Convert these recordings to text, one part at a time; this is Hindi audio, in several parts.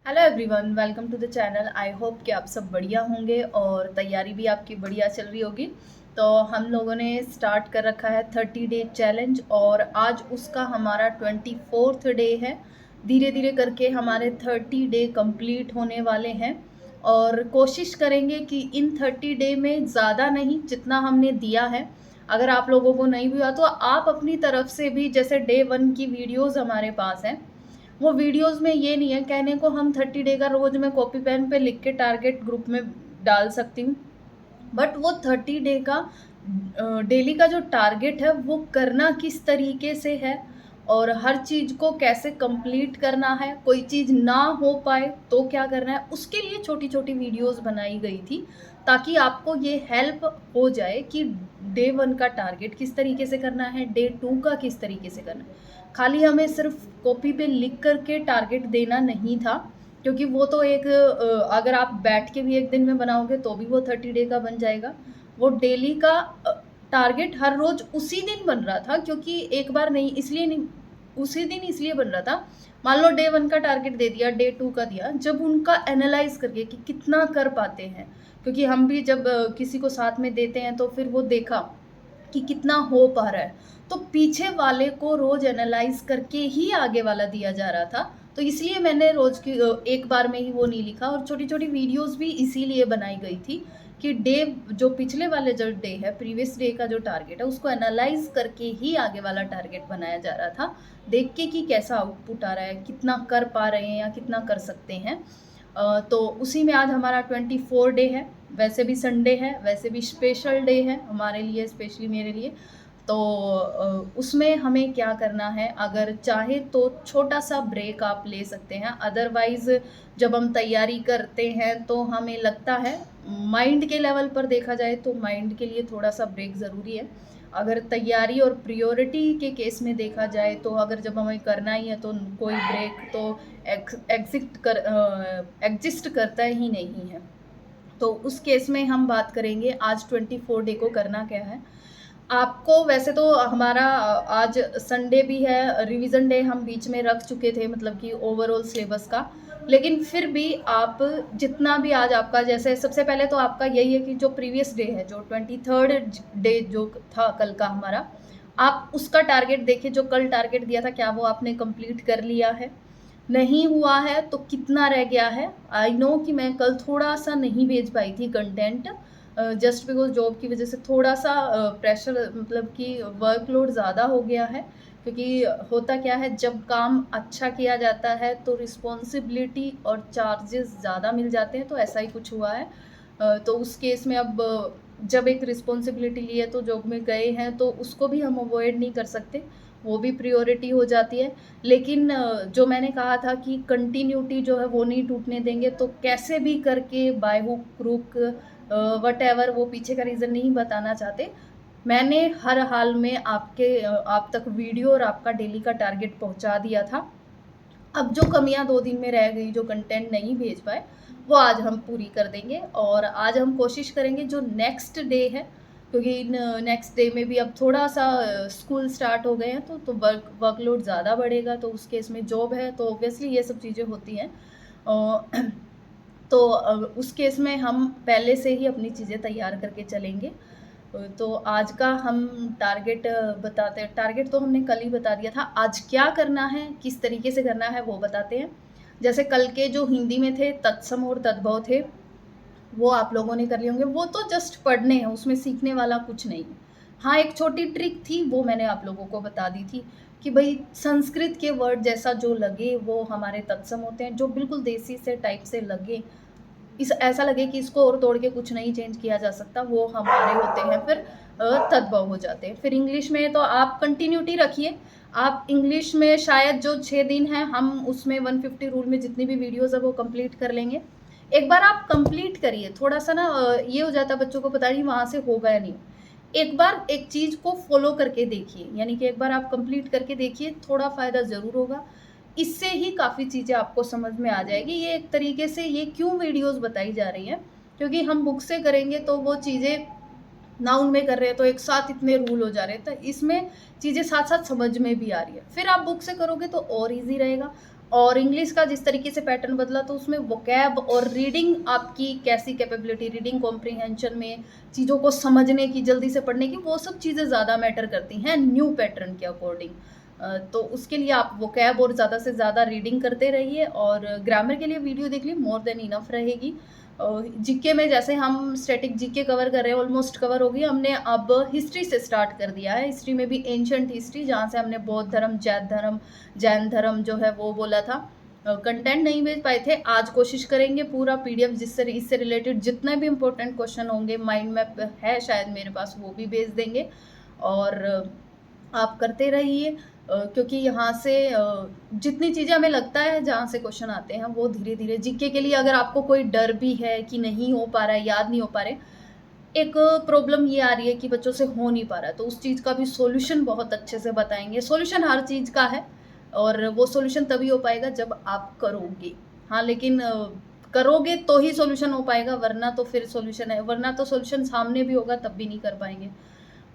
Hello everyone, welcome to the channel. I hope कि आप सब बढ़िया होंगे और तैयारी भी आपकी बढ़िया चल रही होगी। तो हम लोगों ने स्टार्ट कर रखा है 30 डे चैलेंज और आज उसका हमारा 24th डे है। धीरे धीरे करके हमारे 30 डे कंप्लीट होने वाले हैं और कोशिश करेंगे कि इन 30 डे में ज़्यादा नहीं, जितना हमने दिया है। अगर आप लोगों को नहीं भी हुआ तो आप अपनी तरफ से भी, जैसे डे 1 की वीडियोज़ हमारे पास हैं, वो वीडियोस में ये नहीं है कहने को हम 30 डे का रोज मैं कॉपी पेन पे लिख के टारगेट ग्रुप में डाल सकती हूँ। बट वो 30 डे का डेली का जो टारगेट है वो करना किस तरीके से है और हर चीज़ को कैसे कंप्लीट करना है, कोई चीज़ ना हो पाए तो क्या करना है, उसके लिए छोटी छोटी वीडियोस बनाई गई थी ताकि आपको ये हेल्प हो जाए कि डे 1 का टारगेट किस तरीके से करना है, डे 2 का किस तरीके से करना है। खाली हमें सिर्फ कॉपी पे लिख करके टारगेट देना नहीं था, क्योंकि वो तो एक अगर आप बैठ के भी एक दिन में बनाओगे तो भी वो 30 डे का बन जाएगा। वो डेली का टारगेट हर रोज उसी दिन बन रहा था, क्योंकि एक बार नहीं, इसलिए नहीं, उसी दिन इसलिए बन रहा था। मान लो डे 1 का टारगेट दे दिया, डे 2 का दिया, जब उनका एनालाइज करके कि कितना कर पाते हैं, क्योंकि हम भी जब किसी को साथ में देते हैं तो फिर वो देखा कि कितना हो पा रहा है, तो पीछे वाले को रोज एनालाइज करके ही आगे वाला दिया जा रहा था। तो इसलिए मैंने रोज की एक बार में ही वो नहीं लिखा, और छोटी छोटी वीडियोस भी इसीलिए बनाई गई थी कि डे जो पिछले वाले जो डे है, प्रीवियस डे का जो टारगेट है, उसको एनालाइज करके ही आगे वाला टारगेट बनाया जा रहा था, देख के कि कैसा आउटपुट आ रहा है, कितना कर पा रहे हैं या कितना कर सकते हैं। तो उसी में आज हमारा 24 डे है। वैसे भी संडे है, वैसे भी स्पेशल डे है हमारे लिए, स्पेशली मेरे लिए। तो उसमें हमें क्या करना है, अगर चाहे तो छोटा सा ब्रेक आप ले सकते हैं। अदरवाइज़ जब हम तैयारी करते हैं तो हमें लगता है, माइंड के लेवल पर देखा जाए तो माइंड के लिए थोड़ा सा ब्रेक ज़रूरी है। अगर तैयारी और प्रायोरिटी के केस में देखा जाए तो अगर जब हमें करना ही है तो कोई ब्रेक तो एग्जिस्ट करता ही नहीं है। तो उस केस में हम बात करेंगे आज 24 डे को करना क्या है। आपको वैसे तो हमारा आज संडे भी है, रिवीजन डे हम बीच में रख चुके थे, मतलब कि ओवरऑल सिलेबस का। लेकिन फिर भी आप जितना भी आज आपका, जैसे सबसे पहले तो आपका यही है कि जो प्रीवियस डे है, जो 23rd डे जो था कल का हमारा, आप उसका टारगेट देखिए। जो कल टारगेट दिया था, क्या वो आपने कंप्लीट कर लिया है? नहीं हुआ है तो कितना रह गया है? आई नो कि मैं कल थोड़ा सा नहीं भेज पाई थी कंटेंट, जस्ट बिकॉज जॉब की वजह से थोड़ा सा प्रेशर, मतलब कि वर्कलोड ज़्यादा हो गया है। क्योंकि होता क्या है, जब काम अच्छा किया जाता है तो रिस्पॉन्सिबिलिटी और चार्जेस ज़्यादा मिल जाते हैं, तो ऐसा ही कुछ हुआ है। तो उस केस में अब जब एक रिस्पॉन्सिबिलिटी ली है तो जॉब में गए हैं तो उसको भी हम अवॉइड नहीं कर सकते, वो भी प्रायोरिटी हो जाती है। लेकिन जो मैंने कहा था कि कंटिन्यूटी जो है वो नहीं टूटने देंगे, तो कैसे भी करके बाय हुक क्रूक वटेवर, वो पीछे का रीज़न नहीं बताना चाहते। मैंने हर हाल में आप तक वीडियो और आपका डेली का टारगेट पहुंचा दिया था। अब जो कमियां 2 दिन में रह गई, जो कंटेंट नहीं भेज पाए, वो आज हम पूरी कर देंगे। और आज हम कोशिश करेंगे जो नेक्स्ट डे है, क्योंकि नेक्स्ट डे में भी अब थोड़ा सा स्कूल स्टार्ट हो गए हैं तो वर्कलोड ज़्यादा बढ़ेगा, तो उस केस में जॉब है तो ऑब्वियसली ये सब चीज़ें होती हैं। तो उस केस में हम पहले से ही अपनी चीज़ें तैयार करके चलेंगे। तो आज का हम टारगेट बताते हैं। टारगेट तो हमने कल ही बता दिया था, आज क्या करना है, किस तरीके से करना है वो बताते हैं। जैसे कल के जो हिंदी में थे तत्सम और तद्भव थे, वो आप लोगों ने कर लिए होंगे। वो तो जस्ट पढ़ने हैं, उसमें सीखने वाला कुछ नहीं है। हाँ, एक छोटी ट्रिक थी, वो मैंने आप लोगों को बता दी थी कि भाई संस्कृत के वर्ड जैसा जो लगे वो हमारे तत्सम होते हैं, जो बिल्कुल देसी से टाइप से लगे, इस ऐसा लगे कि इसको और तोड़ के कुछ नहीं चेंज किया जा सकता, वो हमारे होते हैं फिर तद्भव हो जाते हैं। फिर इंग्लिश में तो आप कंटिन्यूटी रखिए। आप इंग्लिश में शायद जो 6 दिन है, हम उसमें 150 रूल में जितनी भी वीडियोस है वो कंप्लीट कर लेंगे। एक बार आप कंप्लीट करिए, थोड़ा सा ना ये हो जाता है बच्चों को, पता नहीं वहाँ से होगा या नहीं। एक बार एक चीज़ को फॉलो करके देखिए, यानी कि एक बार आप कंप्लीट करके देखिए, थोड़ा फ़ायदा ज़रूर होगा। इससे ही काफ़ी चीज़ें आपको समझ में आ जाएगी। ये एक तरीके से ये क्यों वीडियोस बताई जा रही हैं, क्योंकि हम बुक से करेंगे तो वो चीज़ें नाउन में कर रहे हैं तो एक साथ इतने रूल हो जा रहे हैं, तो इसमें चीज़ें साथ साथ समझ में भी आ रही है। फिर आप बुक से करोगे तो और इजी रहेगा। और इंग्लिश का जिस तरीके से पैटर्न बदला तो उसमें वोकैब और रीडिंग आपकी कैसी कैपेबिलिटी, रीडिंग कॉम्प्रिहेंशन में, चीज़ों को समझने की, जल्दी से पढ़ने की, वो सब चीज़ें ज़्यादा मैटर करती हैं न्यू पैटर्न के अकॉर्डिंग। तो उसके लिए आप वोकैब और ज़्यादा से ज़्यादा रीडिंग करते रहिए और ग्रामर के लिए वीडियो देख लीजिए, मोर देन इनफ रहेगी। जीके में जैसे हम स्टैटिक जीके कवर कर रहे हैं, ऑलमोस्ट कवर हो गई, हमने अब हिस्ट्री से स्टार्ट कर दिया है। हिस्ट्री में भी एंशंट हिस्ट्री, जहाँ से हमने बौद्ध धर्म, जैन धर्म जो है वो बोला था। कंटेंट नहीं भेज पाए थे, आज कोशिश करेंगे पूरा पीडीएफ जिससे इससे रिलेटेड जितने भी इंपॉर्टेंट क्वेश्चन होंगे, माइंड मैप है शायद मेरे पास, वो भी भेज देंगे। और आप करते रहिए क्योंकि यहाँ से जितनी चीज़ें हमें लगता है जहाँ से क्वेश्चन आते हैं वो धीरे धीरे, जीके के लिए अगर आपको कोई डर भी है कि नहीं हो पा रहा है, याद नहीं हो पा रहे, एक प्रॉब्लम ये आ रही है कि बच्चों से हो नहीं पा रहा है, तो उस चीज़ का भी सॉल्यूशन बहुत अच्छे से बताएंगे। सॉल्यूशन हर चीज़ का है और वो सॉल्यूशन तभी हो पाएगा जब आप करोगे। हाँ, लेकिन करोगे तो ही सॉल्यूशन हो पाएगा, वरना तो फिर सॉल्यूशन है, वरना तो सॉल्यूशन सामने भी होगा तब भी नहीं कर पाएंगे।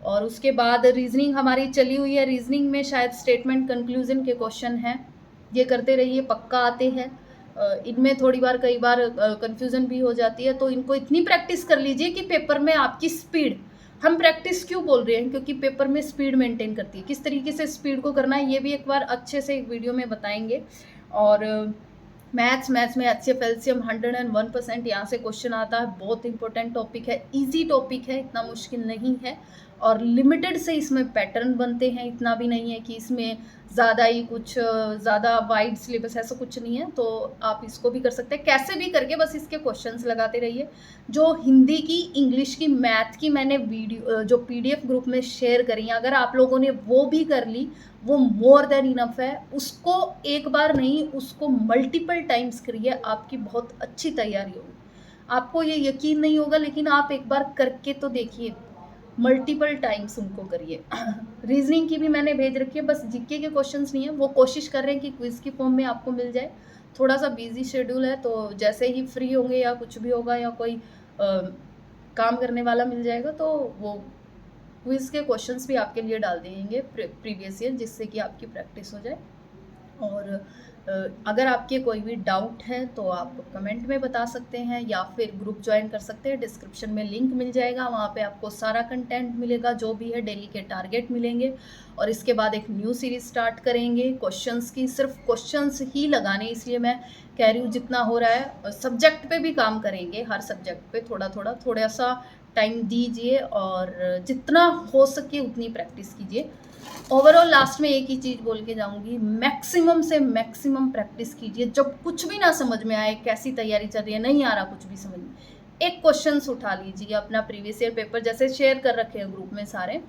और उसके बाद रीजनिंग हमारी चली हुई है, रीजनिंग में शायद स्टेटमेंट कंक्लूजन के क्वेश्चन हैं, ये करते रहिए, पक्का आते हैं। इनमें थोड़ी बार कई बार कंफ्यूजन भी हो जाती है, तो इनको इतनी प्रैक्टिस कर लीजिए कि पेपर में आपकी स्पीड, हम प्रैक्टिस क्यों बोल रहे हैं, क्योंकि पेपर में स्पीड मेंटेन करती है, किस तरीके से स्पीड को करना है ये भी एक बार अच्छे से एक वीडियो में बताएंगे। और मैथ्स में HCF LCM 101% यहाँ से क्वेश्चन आता है, बहुत इंपॉर्टेंट टॉपिक है, इजी टॉपिक है, इतना मुश्किल नहीं है और लिमिटेड से इसमें पैटर्न बनते हैं, इतना भी नहीं है कि इसमें ज़्यादा ही कुछ ज़्यादा वाइड सिलेबस ऐसा कुछ नहीं है, तो आप इसको भी कर सकते हैं कैसे भी करके, बस इसके क्वेश्चंस लगाते रहिए। जो हिंदी की, इंग्लिश की, मैथ की मैंने वीडियो जो PDF ग्रुप में शेयर करी है, अगर आप लोगों ने वो भी कर ली, वो मोर देन इनफ है। उसको एक बार नहीं, उसको मल्टीपल टाइम्स करिए, आपकी बहुत अच्छी तैयारी होगी। आपको ये यकीन नहीं होगा, लेकिन आप एक बार करके तो देखिए, मल्टीपल टाइम्स उनको करिए। रीजनिंग की भी मैंने भेज रखी है, बस जीके के क्वेश्चंस नहीं है, वो कोशिश कर रहे हैं कि क्विज की फॉर्म में आपको मिल जाए। थोड़ा सा बिजी शेड्यूल है, तो जैसे ही फ्री होंगे या कुछ भी होगा या कोई काम करने वाला मिल जाएगा, तो वो क्विज के क्वेश्चंस भी आपके लिए डाल देंगे प्रीवियस ईयर, जिससे कि आपकी प्रैक्टिस हो जाए। और अगर आपके कोई भी डाउट है तो आप कमेंट में बता सकते हैं या फिर ग्रुप ज्वाइन कर सकते हैं, डिस्क्रिप्शन में लिंक मिल जाएगा, वहाँ पे आपको सारा कंटेंट मिलेगा, जो भी है डेली के टारगेट मिलेंगे। और इसके बाद एक न्यू सीरीज स्टार्ट करेंगे क्वेश्चंस की, सिर्फ क्वेश्चंस ही लगाने, इसलिए मैं कह रही हूँ जितना हो रहा है सब्जेक्ट पे भी काम करेंगे, हर सब्जेक्ट पे थोड़ा सा टाइम दीजिए और जितना हो सके उतनी प्रैक्टिस कीजिए। ओवरऑल लास्ट में एक ही चीज़ बोल के जाऊंगी, मैक्सिमम से मैक्सिमम प्रैक्टिस कीजिए। जब कुछ भी ना समझ में आए, कैसी तैयारी चल रही है, नहीं आ रहा कुछ भी समझ में, एक क्वेश्चंस उठा लीजिए अपना प्रीवियस ईयर पेपर, जैसे शेयर कर रखे हैं ग्रुप में सारे,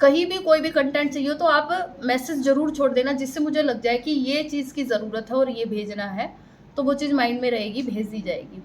कहीं भी कोई भी कंटेंट चाहिए तो आप मैसेज जरूर छोड़ देना, जिससे मुझे लग जाए कि ये चीज़ की ज़रूरत है और ये भेजना है, तो वो चीज़ माइंड में रहेगी, भेज दी जाएगी।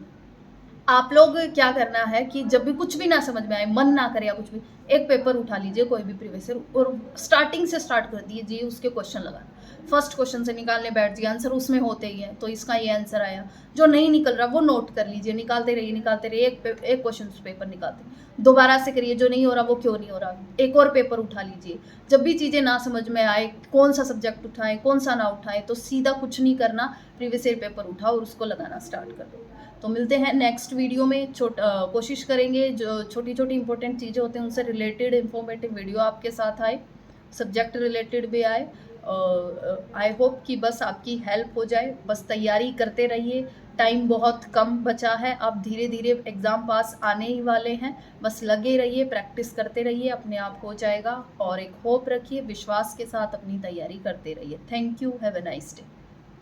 आप लोग क्या करना है कि जब भी कुछ भी ना समझ में आए, मन ना करे या कुछ भी, एक पेपर उठा लीजिए कोई भी प्रीवियस ईयर और स्टार्टिंग से स्टार्ट कर दीजिए उसके क्वेश्चन लगाना। फर्स्ट क्वेश्चन से निकालने बैठ जाइए, आंसर उसमें होते ही है, तो इसका ये आंसर आया, जो नहीं निकल रहा वो नोट कर लीजिए, निकालते रहिए, एक क्वेश्चन पेपर निकालते, दोबारा से करिए, जो नहीं हो रहा वो क्यों नहीं हो रहा, एक और पेपर उठा लीजिए। जब भी चीज़ें ना समझ में आए, कौन सा सब्जेक्ट उठाएं कौन सा ना उठाएं, तो सीधा कुछ नहीं करना, प्रीवियस ईयर पेपर उठाओ और उसको लगाना स्टार्ट कर दो। तो मिलते हैं नेक्स्ट वीडियो में। कोशिश करेंगे जो छोटी छोटी इंपॉर्टेंट चीज़ें होती हैं उनसे रिलेटेड इंफॉर्मेटिव वीडियो आपके साथ आए, सब्जेक्ट रिलेटेड भी आए। आई होप कि बस आपकी हेल्प हो जाए, बस तैयारी करते रहिए, टाइम बहुत कम बचा है, अब धीरे धीरे एग्ज़ाम पास आने ही वाले हैं, बस लगे रहिए, प्रैक्टिस करते रहिए, अपने आप हो जाएगा। और एक होप रखिए, विश्वास के साथ अपनी तैयारी करते रहिए। Thank you, have a nice day.